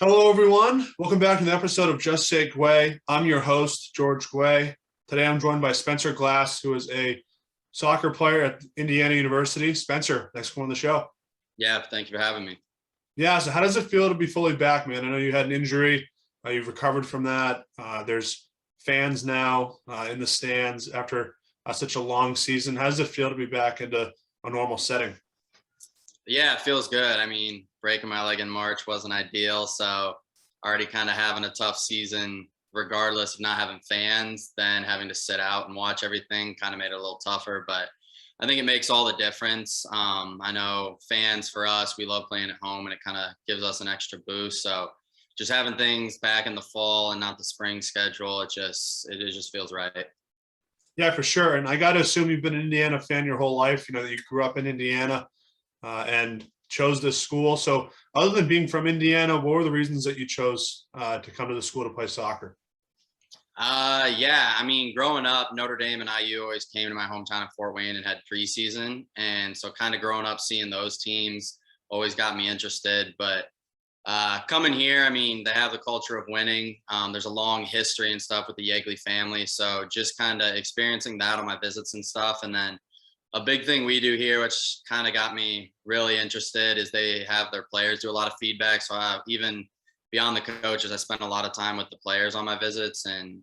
Hello, everyone. Welcome back to the episode of Just Say Guay. I'm your host, George Guay. Today, I'm joined by Spencer Glass, who is a soccer player at Indiana University. Spencer, thanks for coming on the show. Yeah, thank you for having me. Yeah, so how does it feel to be fully back, man? I know you had an injury. You've recovered from that. There's fans now in the stands after such a long season. How does it feel to be back into a normal setting? Yeah, it feels good. Breaking my leg in March wasn't ideal, so already kind of having a tough season, regardless of not having fans, then having to sit out and watch everything kind of made it a little tougher. But I think it makes all the difference. I know fans for us, we love playing at home, and it kind of gives us an extra boost. So just having things back in the fall and not the spring schedule, it just feels right. Yeah, for sure. And I got to assume you've been an Indiana fan your whole life. You know that you grew up in Indiana and chose this school. So, other than being from Indiana, what were the reasons that you chose to come to the school to play soccer? Yeah, growing up, Notre Dame and IU always came to my hometown of Fort Wayne and had preseason. And so kind of growing up seeing those teams always got me interested. But coming here, they have the culture of winning. There's a long history and stuff with the Yeagley family. So just kind of experiencing that on my visits and stuff. And then a big thing we do here, which kind of got me really interested, is they have their players do a lot of feedback. So even beyond the coaches, I spent a lot of time with the players on my visits and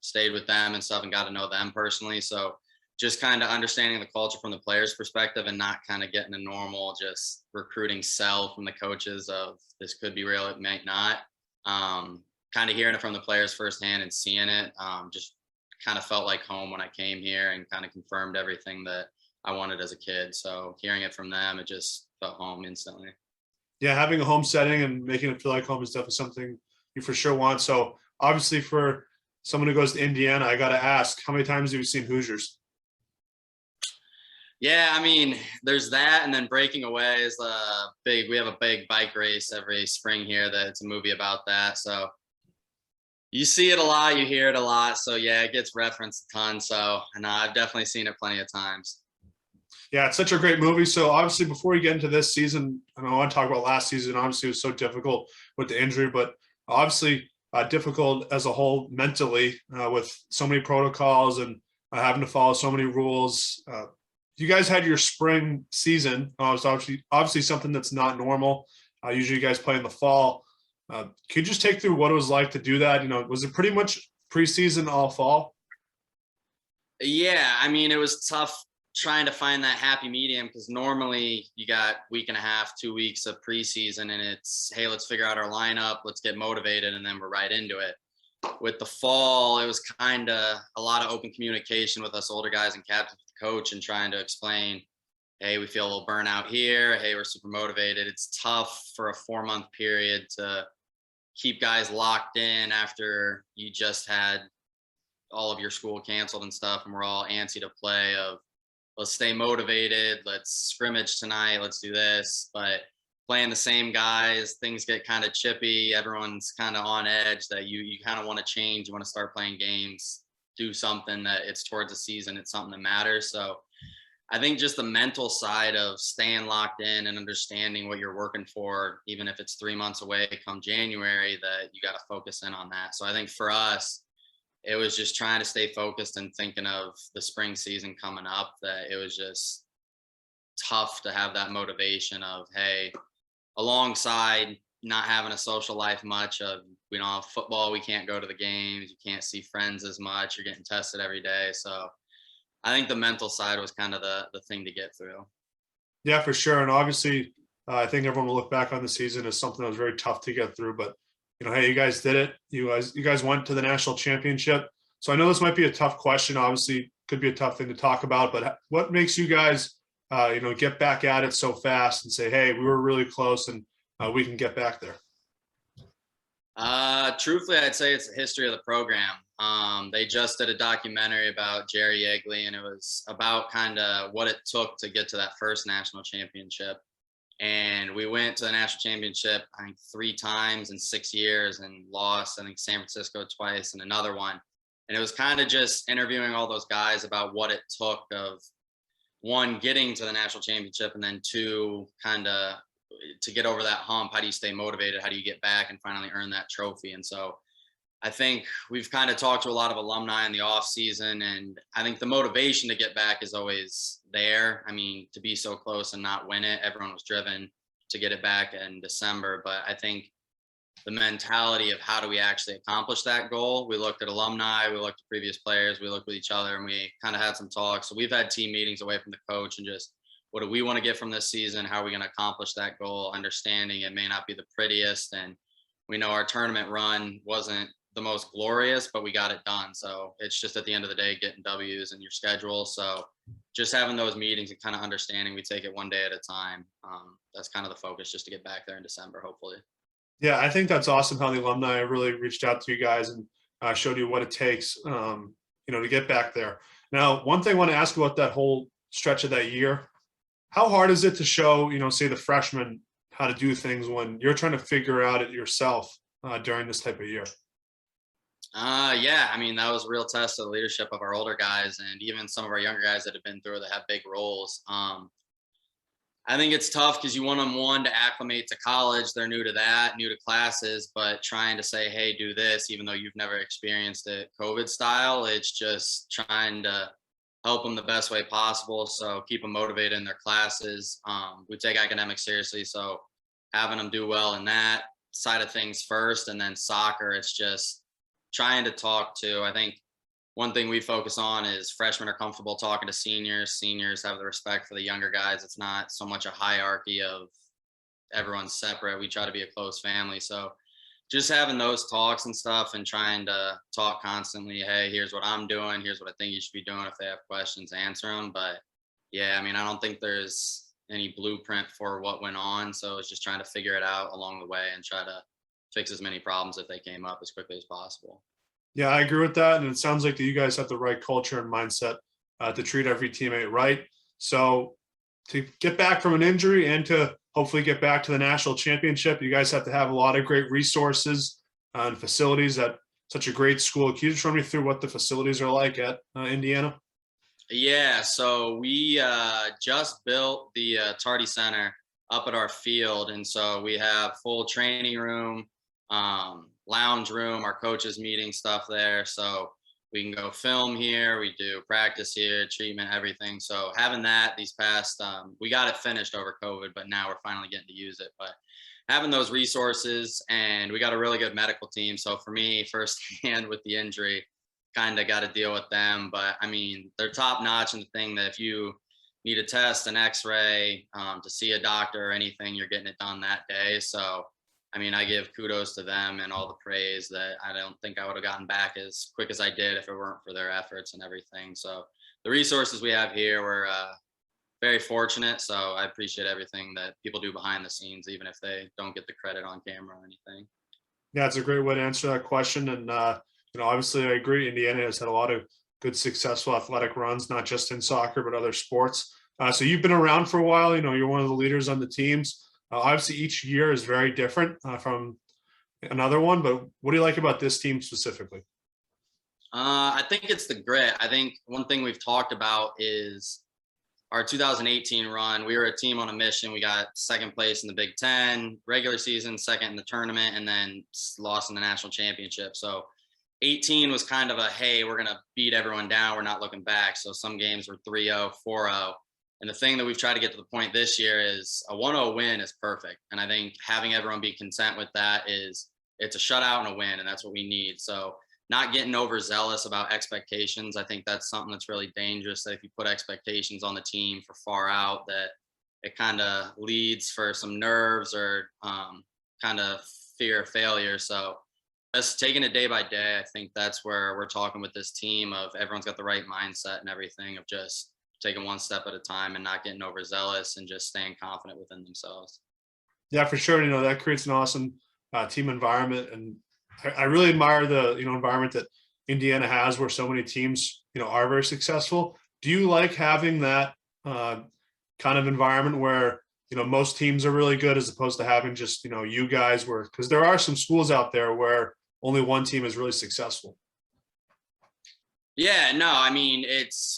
stayed with them and stuff and got to know them personally. So just kind of understanding the culture from the players' perspective and not kind of getting a normal just recruiting sell from the coaches of this could be real, it might not. Kind of hearing it from the players firsthand and seeing it just kind of felt like home when I came here and kind of confirmed everything that I wanted as a kid. So hearing it from them, it just felt home instantly. Yeah, having a home setting and making it feel like home is definitely something you for sure want. So, obviously, for someone who goes to Indiana, I got to ask, how many times have you seen Hoosiers? Yeah, there's that, and then breaking away is a big. We have a big bike race every spring here. That it's a movie about that. So you see it a lot, you hear it a lot. So yeah, it gets referenced a ton. So and I've definitely seen it plenty of times. Yeah, it's such a great movie. So obviously, before we get into this season, I want to talk about last season. Obviously, it was so difficult with the injury, but obviously difficult as a whole mentally with so many protocols and having to follow so many rules. You guys had your spring season. It's obviously something that's not normal. Usually, you guys play in the fall. Could you just take through what it was like to do that? Was it pretty much preseason all fall? Yeah, it was tough trying to find that happy medium because normally you got week and a half, 2 weeks of preseason, and it's hey, let's figure out our lineup, let's get motivated, and then we're right into it. With the fall, it was kind of a lot of open communication with us older guys and captains with the coach and trying to explain, hey, we feel a little burnout here. Hey, we're super motivated. It's tough for a 4-month period to keep guys locked in after you just had all of your school canceled and stuff, and we're all antsy to play of let's stay motivated, let's scrimmage tonight, let's do this. But playing the same guys, things get kind of chippy, everyone's kind of on edge that you kind of want to change, you want to start playing games, do something that it's towards the season, it's something that matters. So I think just the mental side of staying locked in and understanding what you're working for, even if it's 3 months away come January, that you got to focus in on that. So I think for us, it was just trying to stay focused and thinking of the spring season coming up, that it was just tough to have that motivation of, hey, alongside not having a social life much of, we don't have football, we can't go to the games, you can't see friends as much, you're getting tested every day. So I think the mental side was kind of the thing to get through. Yeah, for sure. And obviously, I think everyone will look back on the season as something that was very tough to get through. But hey, you guys did it. You guys went to the national championship. So I know this might be a tough question. Obviously, could be a tough thing to talk about. But what makes you guys, get back at it so fast and say, hey, we were really close and we can get back there? Truthfully, I'd say it's the history of the program. They just did a documentary about Jerry Yeagley, and it was about kind of what it took to get to that first national championship. And we went to the national championship, I think 3 times in 6 years, and lost, I think, San Francisco twice and another one. And it was kind of just interviewing all those guys about what it took of one, getting to the national championship, and then two, kind of to get over that hump? How do you stay motivated? How do you get back and finally earn that trophy? And so I think we've kind of talked to a lot of alumni in the off season, and I think the motivation to get back is always there. I mean, to be so close and not win it, everyone was driven to get it back in December. But I think the mentality of how do we actually accomplish that goal. We looked at alumni, we looked at previous players, we looked with each other, and we kind of had some talks. So we've had team meetings away from the coach and just what do we want to get from this season? How are we going to accomplish that goal? Understanding it may not be the prettiest, and we know our tournament run wasn't the most glorious, but we got it done. So it's just at the end of the day, getting W's in your schedule. So just having those meetings and kind of understanding we take it one day at a time. That's kind of the focus, just to get back there in December, hopefully. Yeah, I think that's awesome how the alumni really reached out to you guys and showed you what it takes, to get back there. Now, one thing I want to ask about that whole stretch of that year, how hard is it to show, say the freshmen how to do things when you're trying to figure out it yourself during this type of year? Yeah, I mean, that was a real test of the leadership of our older guys and even some of our younger guys that have been through that have big roles. I think it's tough because you want them, one, to acclimate to college. They're new to that, new to classes, but trying to say, hey, do this, even though you've never experienced it COVID style, it's just trying to help them the best way possible. So keep them motivated in their classes. We take academics seriously. So having them do well in that side of things first, and then soccer, it's just trying to talk to, I think one thing we focus on is freshmen are comfortable talking to seniors. Seniors have the respect for the younger guys. It's not so much a hierarchy of everyone's separate. We try to be a close family. So just having those talks and stuff and trying to talk constantly. Hey, here's what I'm doing. Here's what I think you should be doing. If they have questions, answer them. But yeah, I mean, I don't think there's any blueprint for what went on. So it's just trying to figure it out along the way and try to fix as many problems if they came up as quickly as possible. Yeah, I agree with that. And it sounds like that you guys have the right culture and mindset to treat every teammate right. So to get back from an injury and to hopefully get back to the national championship, you guys have to have a lot of great resources and facilities at such a great school. Can you just run me through what the facilities are like at Indiana? Yeah, so we just built the Tardy Center up at our field. And so we have full training room, lounge room, our coaches meeting stuff there. So we can go film here, we do practice here, treatment, everything. So having that these past, we got it finished over COVID, but now we're finally getting to use it. But having those resources, and we got a really good medical team. So for me, firsthand with the injury, kind of got to deal with them. But I mean, they're top notch in the thing that if you need a test, an x-ray, to see a doctor or anything, you're getting it done that day. So I mean, I give kudos to them and all the praise that I don't think I would have gotten back as quick as I did if it weren't for their efforts and everything. So the resources we have here, we're very fortunate. So I appreciate everything that people do behind the scenes, even if they don't get the credit on camera or anything. Yeah, it's a great way to answer that question. And, obviously I agree. Indiana has had a lot of good, successful athletic runs, not just in soccer, but other sports. So you've been around for a while, you're one of the leaders on the teams. Obviously, each year is very different from another one, but what do you like about this team specifically? I think it's the grit. I think one thing we've talked about is our 2018 run. We were a team on a mission. We got second place in the Big Ten, regular season, second in the tournament, and then lost in the national championship. So 18 was kind of a, hey, we're going to beat everyone down. We're not looking back. So some games were 3-0, 4-0. And the thing that we've tried to get to the point this year is a 1-0 win is perfect. And I think having everyone be content with that is it's a shutout and a win, and that's what we need. So not getting overzealous about expectations. I think that's something that's really dangerous, that if you put expectations on the team for far out, that it kind of leads for some nerves or kind of fear of failure. So just taking it day by day, I think that's where we're talking with this team of everyone's got the right mindset and everything of just taking one step at a time and not getting overzealous and just staying confident within themselves. Yeah, for sure. That creates an awesome team environment. And I really admire the, environment that Indiana has where so many teams, are very successful. Do you like having that kind of environment where, most teams are really good as opposed to having just, you guys where, because there are some schools out there where only one team is really successful? Yeah, no, I mean,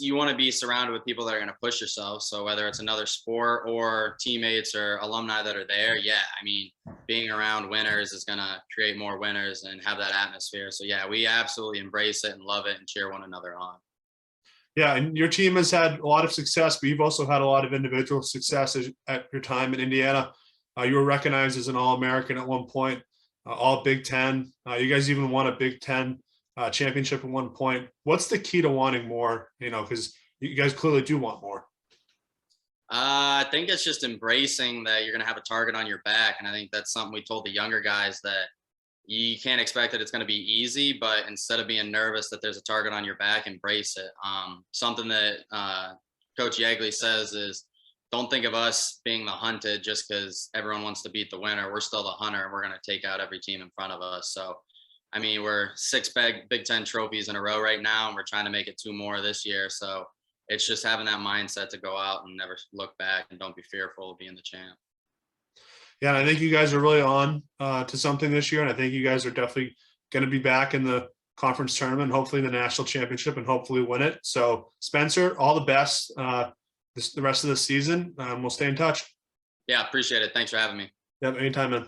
you want to be surrounded with people that are going to push yourself. So whether it's another sport or teammates or alumni that are there, yeah, I mean, being around winners is going to create more winners and have that atmosphere. So yeah, we absolutely embrace it and love it and cheer one another on. Yeah, and your team has had a lot of success, but you've also had a lot of individual success at your time in Indiana. You were recognized as an All-American at one point, All Big Ten. You guys even won a Big Ten championship at one point. What's the key to wanting more? Because you guys clearly do want more. I think it's just embracing that you're going to have a target on your back. And I think that's something we told the younger guys, that you can't expect that it's going to be easy, but instead of being nervous that there's a target on your back, embrace it. Something that Coach Yeagley says is, don't think of us being the hunted just because everyone wants to beat the winner. We're still the hunter, and we're going to take out every team in front of us. So, I mean, we're 6 Big Ten trophies in a row right now, and we're trying to make it 2 more this year. So it's just having that mindset to go out and never look back and don't be fearful of being the champ. Yeah, and I think you guys are really on to something this year, and I think you guys are definitely going to be back in the conference tournament, hopefully the national championship, and hopefully win it. So, Spencer, all the best the rest of the season. We'll stay in touch. Yeah, appreciate it. Thanks for having me. Yep, anytime, man.